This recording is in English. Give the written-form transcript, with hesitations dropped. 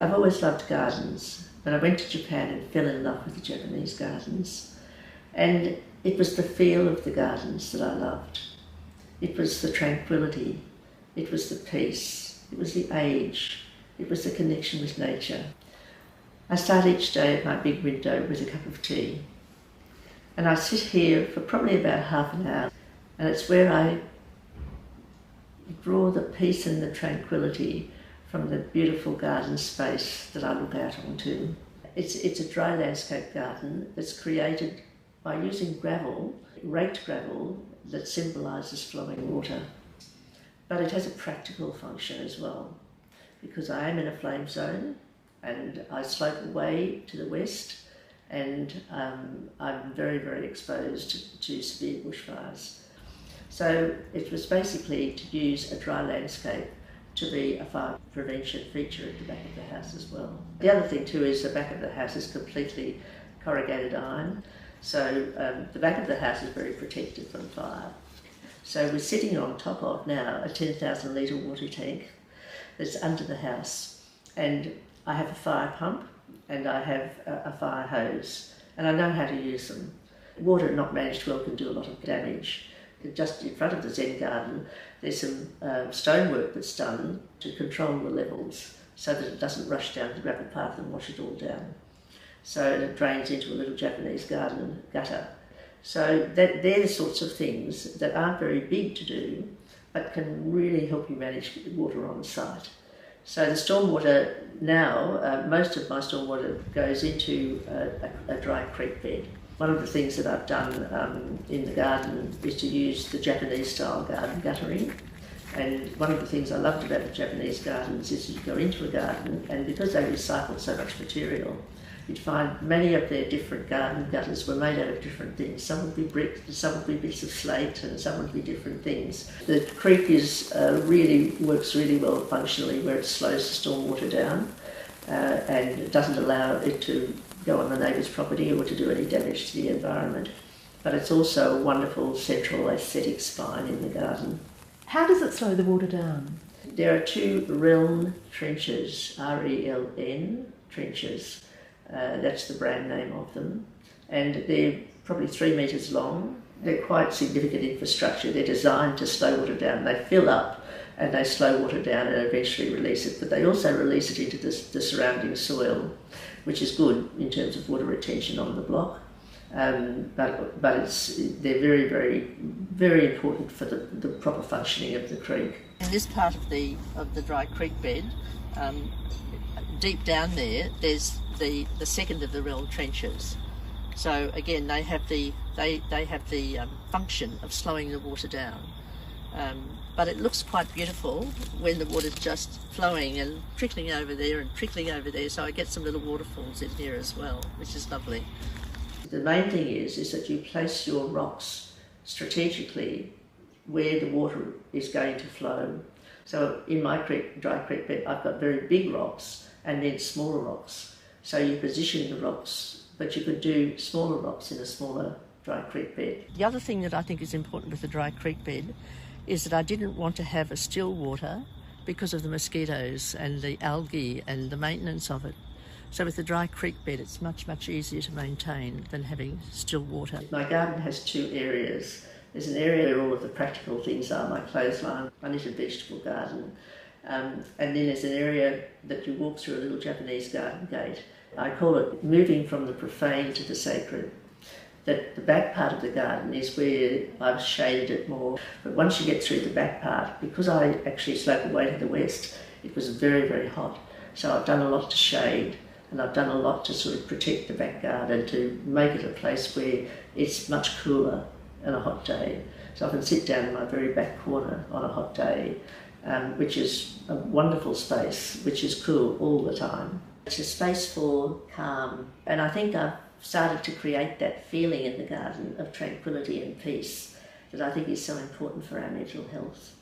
I've always loved gardens, but I went to Japan and fell in love with the Japanese gardens. And it was the feel of the gardens that I loved. It was the tranquility, it was the peace, it was the age, it was the connection with nature. I start each day at my big window with a cup of tea. And I sit here for probably about half an hour, and it's where I draw the peace and the tranquility from the beautiful garden space that I look out onto. It's a dry landscape garden that's created by using gravel, raked gravel, that symbolises flowing water. But it has a practical function as well, because I am in a flame zone and I slope away to the west, and I'm very, very exposed to severe bushfires. So it was basically to use a dry landscape to be a fire prevention feature at the back of the house as well. The other thing too is the back of the house is completely corrugated iron, so the back of the house is very protected from fire. So we're sitting on top of now a 10,000 litre water tank that's under the house, and I have a fire pump and I have a fire hose, and I know how to use them. Water not managed well can do a lot of damage. Just in front of the Zen garden, there's some stonework that's done to control the levels so that it doesn't rush down the gravel path and wash it all down. So it drains into a little Japanese garden gutter. So they're the sorts of things that aren't very big to do, but can really help you manage water on site. So the stormwater now, most of my stormwater goes into a dry creek bed. One of the things that I've done in the garden is to use the Japanese style garden guttering. And one of the things I loved about the Japanese gardens is you go into a garden, and because they recycle so much material, you'd find many of their different garden gutters were made out of different things. Some would be brick, some would be bits of slate, and some would be different things. The creek is works really well functionally, where it slows the stormwater down and it doesn't allow it to go on the neighbour's property or to do any damage to the environment. But it's also a wonderful central aesthetic spine in the garden. How does it slow the water down? There are two Reln trenches, R-E-L-N trenches. That's the brand name of them. And they're probably 3 metres long. They're quite significant infrastructure. They're designed to slow water down. They fill up and they slow water down and eventually release it. But they also release it into the surrounding soil, which is good in terms of water retention on the block. But they're very, very, very important for the proper functioning of the creek. In this part of the dry creek bed, deep down there's the second of the Reln trenches. So again, they have the function of slowing the water down. But it looks quite beautiful when the water's just flowing and trickling over there and trickling over there. So I get some little waterfalls in here as well, which is lovely. The main thing is that you place your rocks strategically where the water is going to flow. So in my dry creek bed, I've got very big rocks and then smaller rocks. So you position the rocks, but you could do smaller rocks in a smaller dry creek bed. The other thing that I think is important with the dry creek bed is that I didn't want to have a still water because of the mosquitoes and the algae and the maintenance of it. So with the dry creek bed, it's much, much easier to maintain than having still water. My garden has two areas. There's an area where all of the practical things are, my clothesline, my knitted vegetable garden. And then there's an area that you walk through a little Japanese garden gate. I call it moving from the profane to the sacred. That the back part of the garden is where I've shaded it more. But once you get through the back part, because I actually slope away to the west, it was very, very hot. So I've done a lot to shade, and I've done a lot to sort of protect the back garden, to make it a place where it's much cooler on a hot day. So I can sit down in my very back corner on a hot day, which is a wonderful space, which is cool all the time. It's a space for calm, and I think I've started to create that feeling in the garden of tranquility and peace that I think is so important for our mental health.